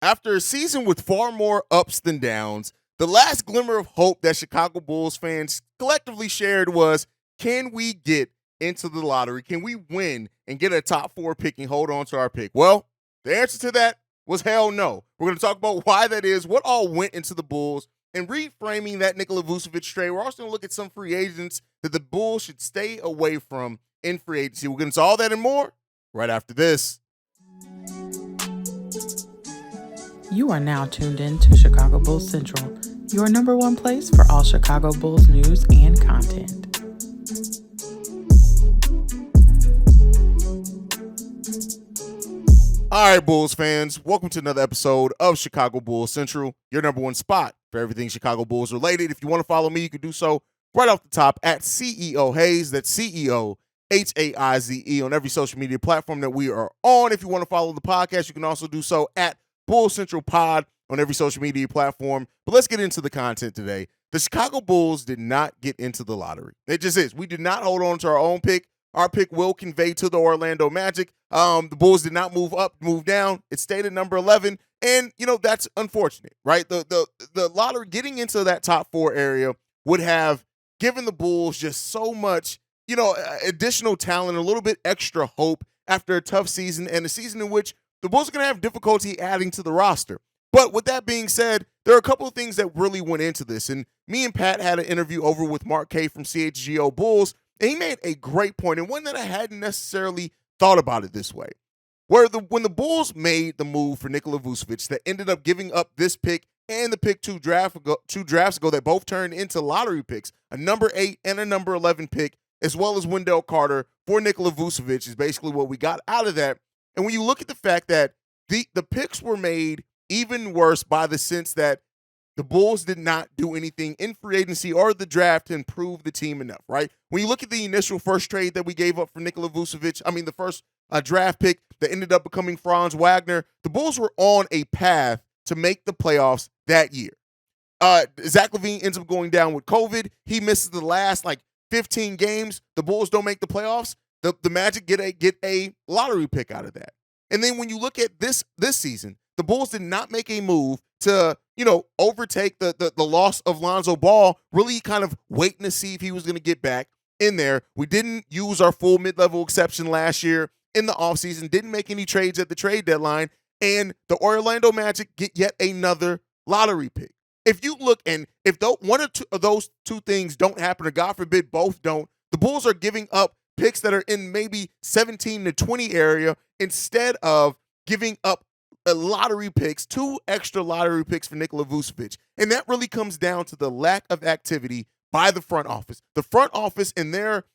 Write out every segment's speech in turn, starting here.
After a season with far more ups than downs, the last glimmer of hope that Chicago Bulls fans collectively shared was, can we get into the lottery? Can we win and get a top 4 pick and hold on to our pick? Well, the answer to that was hell no. We're going to talk about why that is, what all went into the Bulls, and reframing that Nikola Vucevic trade. We're also going to look at some free agents that the Bulls should stay away from in free agency. We're going to all that and more right after this. You are now tuned in to Chicago Bulls Central, your number one place for all Chicago Bulls news and content. All right, Bulls fans, welcome to another episode of Chicago Bulls Central, your number one spot for everything Chicago Bulls related. If you want to follow me, you can do so right off the top at CEO Haize. That's CEO Haize on every social media platform that we are on. If you want to follow the podcast, you can also do so at Bulls Central Pod on every social media platform. But let's get into the content today. The Chicago Bulls did not get into the lottery. It just is. We did not hold on to our own pick. Our pick will convey to the Orlando Magic. The Bulls did not move up, move down. It stayed at number 11. And, that's unfortunate, right? The lottery getting into that top 4 area would have given the Bulls just so much, additional talent, a little bit extra hope after a tough season and a season in which the Bulls are going to have difficulty adding to the roster. But with that being said, there are a couple of things that really went into this. And me and Pat had an interview over with Mark K from CHGO Bulls, and he made a great point, and one that I hadn't necessarily thought about it this way. When the Bulls made the move for Nikola Vucevic that ended up giving up this pick and the pick two drafts ago that both turned into lottery picks, a number 8 and a number 11 pick, as well as Wendell Carter for Nikola Vucevic is basically what we got out of that. And when you look at the fact that the picks were made even worse by the sense that the Bulls did not do anything in free agency or the draft to improve the team enough, right? When you look at the initial first trade that we gave up for Nikola Vucevic, the first draft pick that ended up becoming Franz Wagner, the Bulls were on a path to make the playoffs that year. Zach LaVine ends up going down with COVID. He misses the last 15 games. The Bulls don't make the playoffs. The Magic get a lottery pick out of that. And then when you look at this season, the Bulls did not make a move to overtake the loss of Lonzo Ball, really kind of waiting to see if he was going to get back in there. We didn't use our full mid-level exception last year in the offseason, didn't make any trades at the trade deadline, and the Orlando Magic get yet another lottery pick. If you look, and if one or two of those two things don't happen, or God forbid both don't, the Bulls are giving up picks that are in maybe 17 to 20 area instead of giving up lottery picks, 2 extra lottery picks for Nikola Vucevic. And that really comes down to the lack of activity by the front office. The front office and their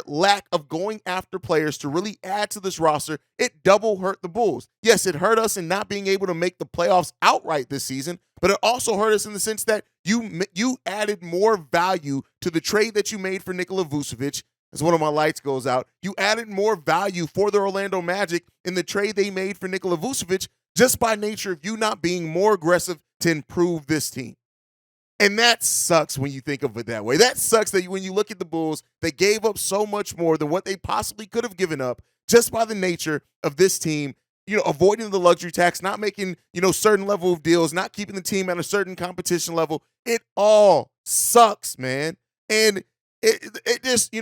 lack of going after players to really add to this roster, it double hurt the Bulls. Yes, it hurt us in not being able to make the playoffs outright this season, but it also hurt us in the sense that you added more value to the trade that you made for Nikola Vucevic. As one of my lights goes out, you added more value for the Orlando Magic in the trade they made for Nikola Vucevic just by nature of you not being more aggressive to improve this team. And that sucks when you think of it that way. That sucks that when you look at the Bulls, they gave up so much more than what they possibly could have given up just by the nature of this team, avoiding the luxury tax, not making, certain level of deals, not keeping the team at a certain competition level. It all sucks, man. And it just,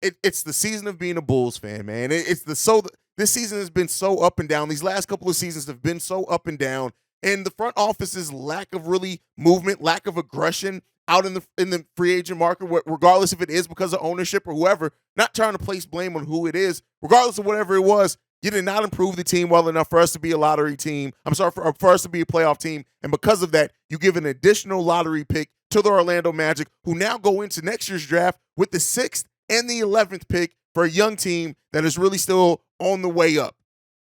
it's the season of being a Bulls fan, man. This season has been so up and down. These last couple of seasons have been so up and down. And the front office's lack of really movement, lack of aggression out in the free agent market, regardless if it is because of ownership or whoever, not trying to place blame on who it is, regardless of whatever it was, you did not improve the team well enough for us to be a lottery team. For us to be a playoff team. And because of that, you give an additional lottery pick to the Orlando Magic, who now go into next year's draft with the 6th and the 11th pick for a young team that is really still on the way up.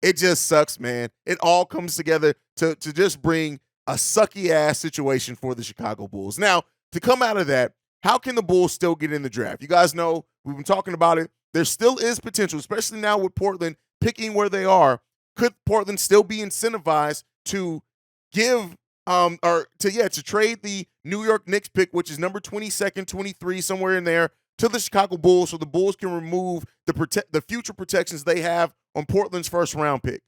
It just sucks, man. It all comes together to just bring a sucky-ass situation for the Chicago Bulls. Now, to come out of that, how can the Bulls still get in the draft? You guys know, we've been talking about it. There still is potential, especially now with Portland picking where they are. Could Portland still be incentivized to give to trade the New York Knicks pick, which is number 22nd, 23, somewhere in there, to the Chicago Bulls so the Bulls can remove the future protections they have on Portland's first round pick?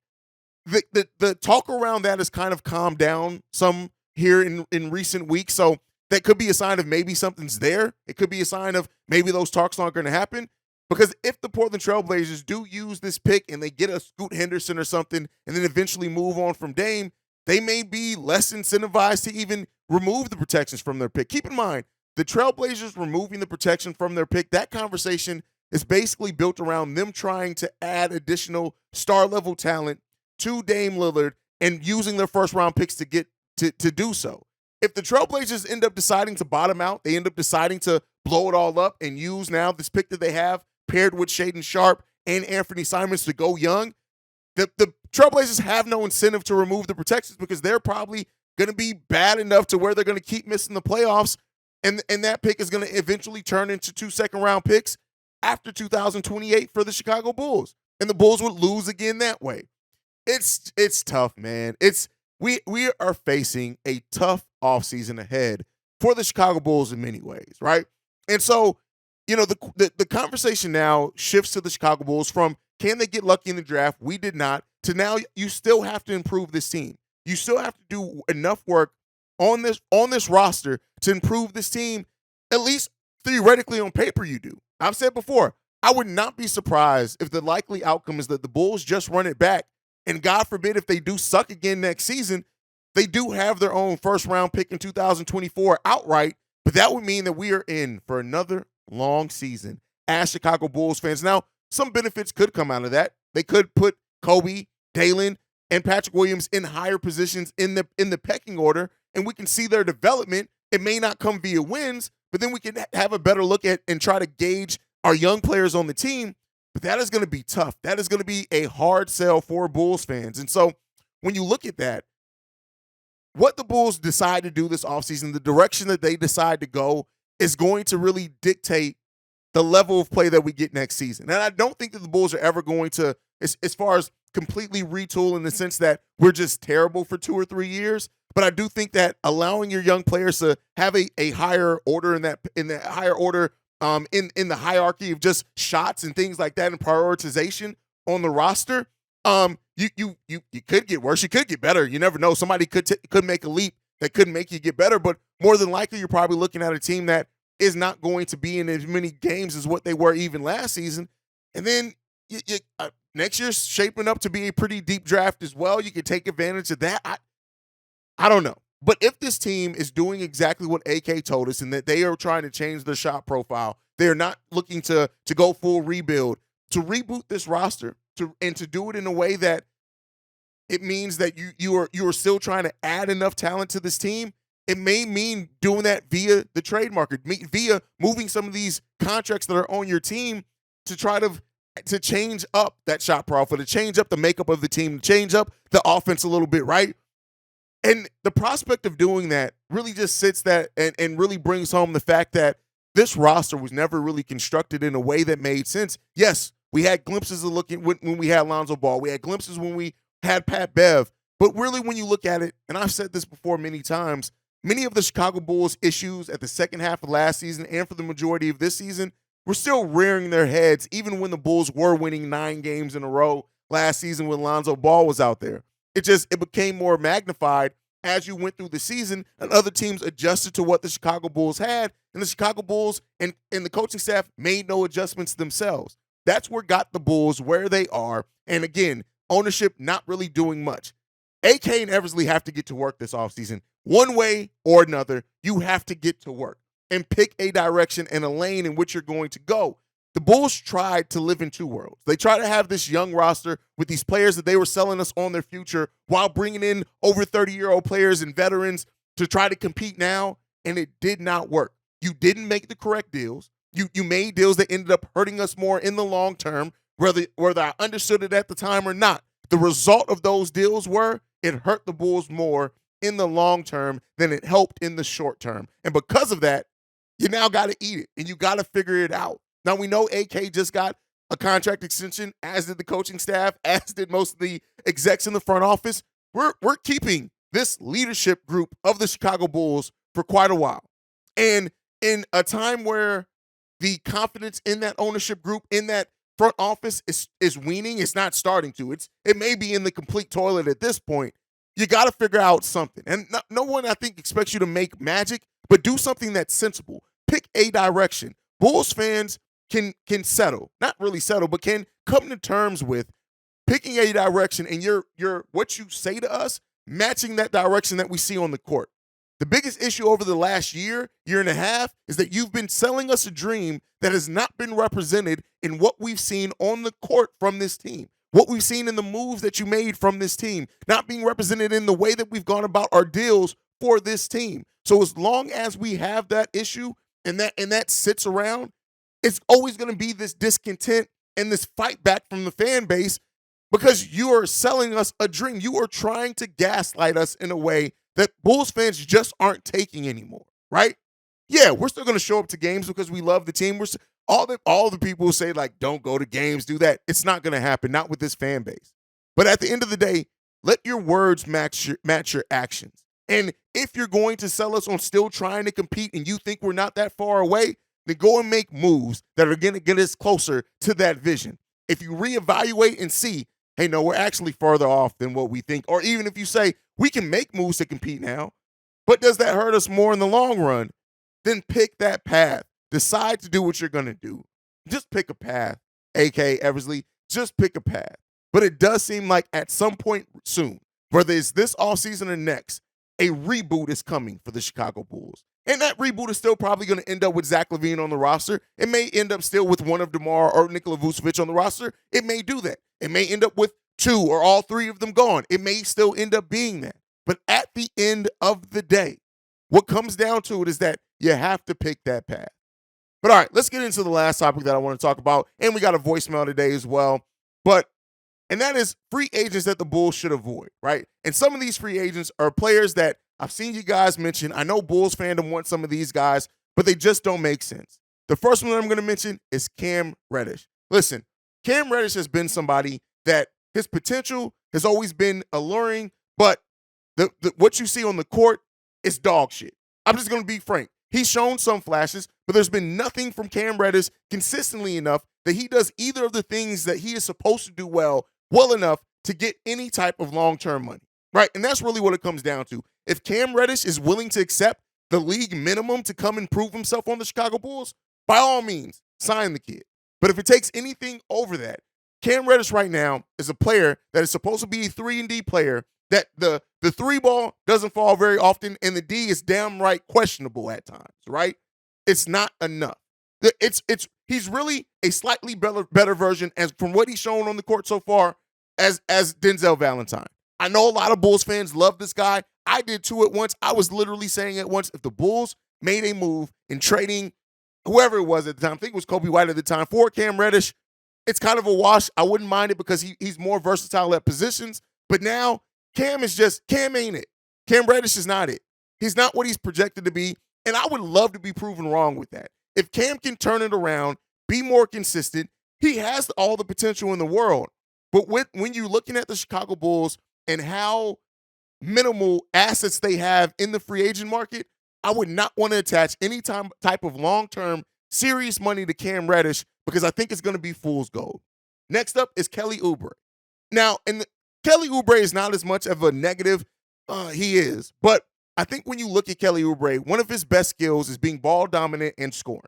the talk around that has kind of calmed down some here in recent weeks. So that could be a sign of maybe something's there. It could be a sign of maybe those talks aren't going to happen. Because if the Portland Trailblazers do use this pick and they get a Scoot Henderson or something and then eventually move on from Dame, they may be less incentivized to even remove the protections from their pick. Keep in mind, the Trailblazers removing the protection from their pick, that conversation is basically built around them trying to add additional star-level talent to Dame Lillard and using their first-round picks to get to do so. If the Trailblazers end up deciding to bottom out, they end up deciding to blow it all up and use now this pick that they have paired with Shaedon Sharpe and Anthony Simons to go young, the Trailblazers have no incentive to remove the protections because they're probably going to be bad enough to where they're going to keep missing the playoffs, and that pick is going to eventually turn into 2 second-round picks after 2028 for the Chicago Bulls, and the Bulls would lose again that way. It's tough, man. We are facing a tough offseason ahead for the Chicago Bulls in many ways, right? And so, the conversation now shifts to the Chicago Bulls from can they get lucky in the draft? We did not. To now you still have to improve this team. You still have to do enough work on this roster to improve this team, at least theoretically on paper you do. I've said before, I would not be surprised if the likely outcome is that the Bulls just run it back, and God forbid if they do suck again next season, they do have their own first-round pick in 2024 outright, but that would mean that we are in for another long season as Chicago Bulls fans. Now, some benefits could come out of that. They could put Kobe, Dalen, and Patrick Williams in higher positions in the pecking order, and we can see their development. It may not come via wins, but then we can have a better look at and try to gauge our young players on the team. But that is going to be tough. That is going to be a hard sell for Bulls fans. And so when you look at that, what the Bulls decide to do this offseason, the direction that they decide to go is going to really dictate the level of play that we get next season. And I don't think that the Bulls are ever going to, as far as completely retool in the sense that we're just terrible for 2 or 3 years. But I do think that allowing your young players to have a higher order in the higher order in the hierarchy of just shots and things like that and prioritization on the roster, you could get worse. You could get better. You never know. Somebody could make a leap that could make you get better. But more than likely, you're probably looking at a team that is not going to be in as many games as what they were even last season. And then next year's shaping up to be a pretty deep draft as well. You can take advantage of that. I don't know. But if this team is doing exactly what AK told us and that they are trying to change their shot profile, they are not looking to go full rebuild, to reboot this roster, to do it in a way that it means that you are still trying to add enough talent to this team. It may mean doing that via the trade market, via moving some of these contracts that are on your team to try to change up that shot profile, to change up the makeup of the team, to change up the offense a little bit, right? And the prospect of doing that really just sits that and really brings home the fact that this roster was never really constructed in a way that made sense. Yes, we had glimpses of looking when we had Lonzo Ball. We had glimpses when we had Pat Bev. But really, when you look at it, and I've said this before many times, many of the Chicago Bulls' issues at the second half of last season and for the majority of this season were still rearing their heads, even when the Bulls were winning 9 games in a row last season when Lonzo Ball was out there. It became more magnified as you went through the season and other teams adjusted to what the Chicago Bulls had, and the Chicago Bulls and the coaching staff made no adjustments themselves. That's what got the Bulls where they are. And again, ownership not really doing much. AK and Eversley have to get to work this offseason. One way or another, you have to get to work and pick a direction and a lane in which you're going to go. The Bulls tried to live in 2 worlds. They tried to have this young roster with these players that they were selling us on their future while bringing in over 30-year-old players and veterans to try to compete now, and it did not work. You didn't make the correct deals. You made deals that ended up hurting us more in the long term, whether I understood it at the time or not. The result of those deals were it hurt the Bulls more in the long term than it helped in the short term. And because of that, you now got to eat it, and you got to figure it out. Now, we know AK just got a contract extension, as did the coaching staff, as did most of the execs in the front office. We're keeping this leadership group of the Chicago Bulls for quite a while. And in a time where the confidence in that ownership group, in that front office is weaning. It's not starting to. It may be in the complete toilet at this point. You got to figure out something. And no one, I think, expects you to make magic, but do something that's sensible. Pick a direction. Bulls fans can settle, not really settle, but can come to terms with picking a direction and your what you say to us matching that direction that we see on the court. The biggest issue over the last year and a half, is that you've been selling us a dream that has not been represented in what we've seen on the court from this team. What we've seen in the moves that you made from this team, not being represented in the way that we've gone about our deals for this team. So as long as we have that issue and that sits around, it's always going to be this discontent and this fight back from the fan base, because you are selling us a dream. You are trying to gaslight us in a way that Bulls fans just aren't taking anymore, right? Yeah, we're still going to show up to games because we love the team. All the people who say, like, don't go to games, do that. It's not going to happen, not with this fan base. But at the end of the day, let your words match your actions. And if you're going to sell us on still trying to compete and you think we're not that far away, then go and make moves that are going to get us closer to that vision. If you reevaluate and see, hey, no, we're actually further off than what we think, or even if you say, we can make moves to compete now, but does that hurt us more in the long run? Then pick that path. Decide to do what you're going to do. Just pick a path, A.K. Eversley. Just pick a path. But it does seem like at some point soon, whether it's this offseason or next, a reboot is coming for the Chicago Bulls. And that reboot is still probably going to end up with Zach LaVine on the roster. It may end up still with one of DeMar or Nikola Vucevic on the roster. It may do that. It may end up with two or all three of them gone. It may still end up being that. But at the end of the day, what comes down to it is that you have to pick that path. But all right, let's get into the last topic that I want to talk about. And we got a voicemail today as well. And that is free agents that the Bulls should avoid, right? And some of these free agents are players that I've seen you guys mention. I know Bulls fandom wants some of these guys, but they just don't make sense. The first one that I'm going to mention is Cam Reddish. Listen, Cam Reddish has been somebody that his potential has always been alluring, but what you see on the court is dog shit. I'm just going to be frank. He's shown some flashes, but there's been nothing from Cam Reddish consistently enough that he does either of the things that he is supposed to do well enough to get any type of long-term money, right? And that's really what it comes down to. If Cam Reddish is willing to accept the league minimum to come and prove himself on the Chicago Bulls, by all means, sign the kid. But if it takes anything over that, Cam Reddish right now is a player that is supposed to be a 3-and-D player, that the three ball doesn't fall very often, and the D is downright questionable at times, right? It's not enough. He's really a slightly better version, as from what he's shown on the court so far, as Denzel Valentine. I know a lot of Bulls fans love this guy. I did too at once. I was literally saying at once, if the Bulls made a move in trading whoever it was at the time, I think it was Kobe White at the time, for Cam Reddish, it's kind of a wash. I wouldn't mind it because he's more versatile at positions. But now Cam ain't it. Cam Reddish is not it. He's not what he's projected to be. And I would love to be proven wrong with that. If Cam can turn it around, be more consistent, he has all the potential in the world. But when you're looking at the Chicago Bulls and how minimal assets they have in the free agent market, I would not want to attach any type of long-term serious money to Cam Reddish, because I think it's going to be fool's gold. Next up is Kelly Oubre. Now, Kelly Oubre is not as much of a negative. He is. But I think when you look at Kelly Oubre, one of his best skills is being ball dominant and scoring.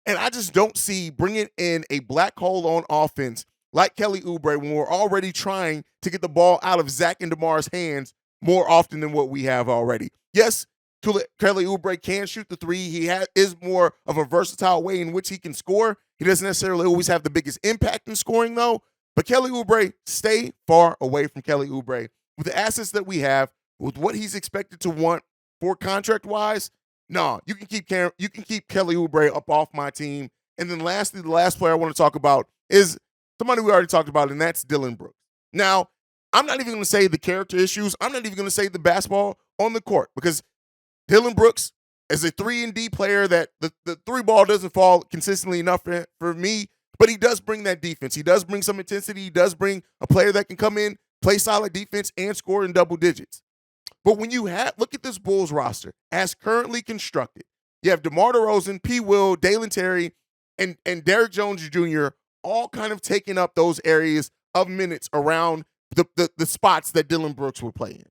And I just don't see bringing in a black hole on offense like Kelly Oubre when we're already trying to get the ball out of Zach and DeMar's hands more often than what we have already. Yes, Kelly Oubre can shoot the three. He is more of a versatile way in which he can score. He doesn't necessarily always have the biggest impact in scoring, though. But Kelly Oubre, stay far away from Kelly Oubre. With the assets that we have, with what he's expected to want for contract-wise, no, you can keep Kelly Oubre up off my team. And then lastly, the last player I want to talk about is somebody we already talked about, and that's Dillon Brooks. Now, I'm not even going to say the character issues. I'm not even going to say the basketball on the court, because Dillon Brooks is a 3-and-D player that the three ball doesn't fall consistently enough for me, but he does bring that defense. He does bring some intensity. He does bring a player that can come in, play solid defense, and score in double digits. But when you look at this Bulls roster as currently constructed, you have DeMar DeRozan, P. Will, Dalen Terry, and Derrick Jones Jr. all kind of taking up those areas of minutes around the spots that Dillon Brooks would play in.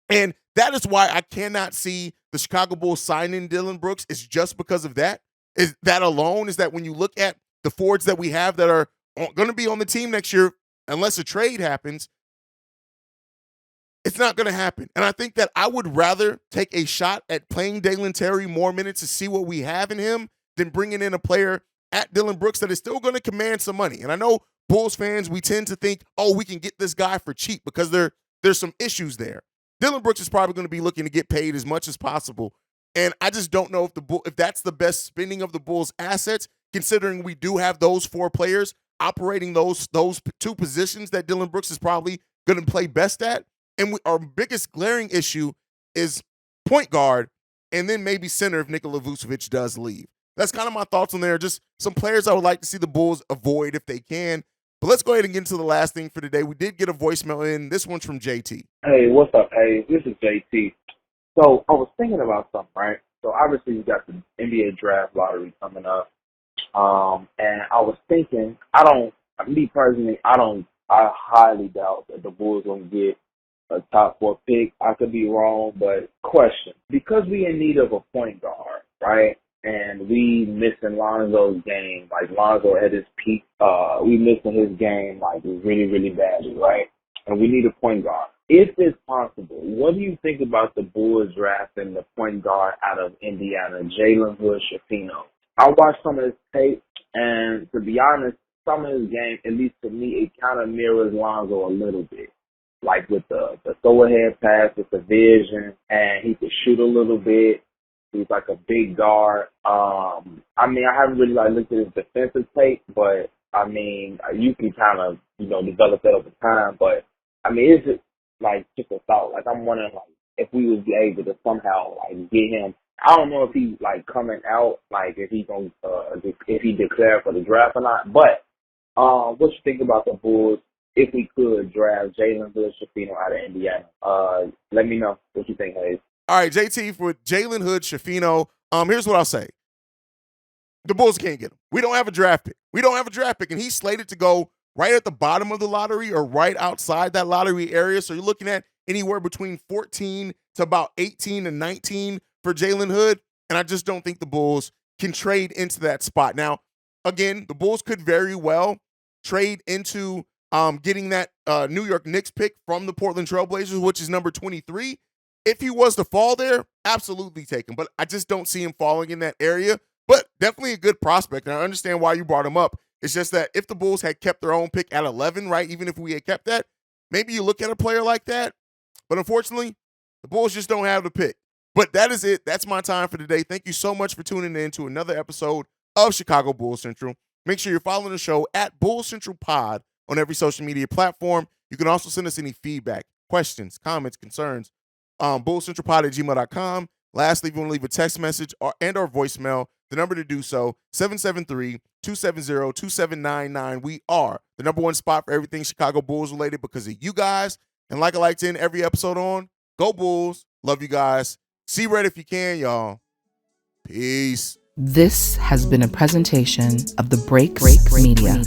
And that is why I cannot see the Chicago Bulls signing Dillon Brooks. It's just because of that. Is that alone? Is that when you look at the forwards that we have that are going to be on the team next year, unless a trade happens, it's not going to happen. And I think that I would rather take a shot at playing Dalen Terry more minutes to see what we have in him than bringing in a player at Dillon Brooks that is still going to command some money. And I know Bulls fans, we tend to think, oh, we can get this guy for cheap because there's some issues there. Dillon Brooks is probably going to be looking to get paid as much as possible. And I just don't know if that's the best spending of the Bulls' assets, considering we do have those 4 players operating those 2 positions that Dillon Brooks is probably going to play best at. And our biggest glaring issue is point guard and then maybe center if Nikola Vucevic does leave. That's kind of my thoughts on there. Just some players I would like to see the Bulls avoid if they can. But let's go ahead and get into the last thing for today. We did get a voicemail in. This one's from JT. Hey, what's up, Haize? This is JT. So I was thinking about something, right? So obviously you got the NBA draft lottery coming up. And I was thinking, I highly doubt that the Bulls will get a top 4 pick. I could be wrong, but question. Because we in need of a point guard, right? And we missing Lonzo's game, like Lonzo at his peak. We missing his game like really, really badly, right? And we need a point guard. If it's possible, what do you think about the Bulls drafting the point guard out of Indiana, Jalen Hood? I watched some of his tape, and to be honest, some of his game, at least to me, it kind of mirrors Lonzo a little bit. Like with the throw-ahead pass, with the vision, and he could shoot a little bit. He's like a big guard. I haven't really looked at his defensive tape, but you can kind of develop that over time. But it's just a thought. I'm wondering if we would be able to somehow get him. I don't know if he's coming out, if he's going if he declared for the draft or not. But what you think about the Bulls if we could draft Jalen Hood out of Indiana? Let me know what you think, Haize. All right, JT, for Jalen Hood, here's what I'll say. The Bulls can't get him. We don't have a draft pick. And he's slated to go right at the bottom of the lottery or right outside that lottery area. So you're looking at anywhere between 14 to about 18 and 19 for Jalen Hood. And I just don't think the Bulls can trade into that spot. Now, again, the Bulls could very well trade into getting that New York Knicks pick from the Portland Trailblazers, which is number 23. If he was to fall there, absolutely take him. But I just don't see him falling in that area. But definitely a good prospect. And I understand why you brought him up. It's just that if the Bulls had kept their own pick at 11, right, even if we had kept that, maybe you look at a player like that. But unfortunately, the Bulls just don't have the pick. But that is it. That's my time for today. Thank you so much for tuning in to another episode of Chicago Bulls Central. Make sure you're following the show at Bulls Central Pod on every social media platform. You can also send us any feedback, questions, comments, concerns. bullcentralpod@gmail.com. Lastly, if you want to leave a text message or voicemail, the number to do so, 773-270-2799. We are the number one spot for everything Chicago Bulls related because of you guys. And like I like to end every episode on, go Bulls. Love you guys. See red if you can, y'all. Peace. This has been a presentation of the Break Media.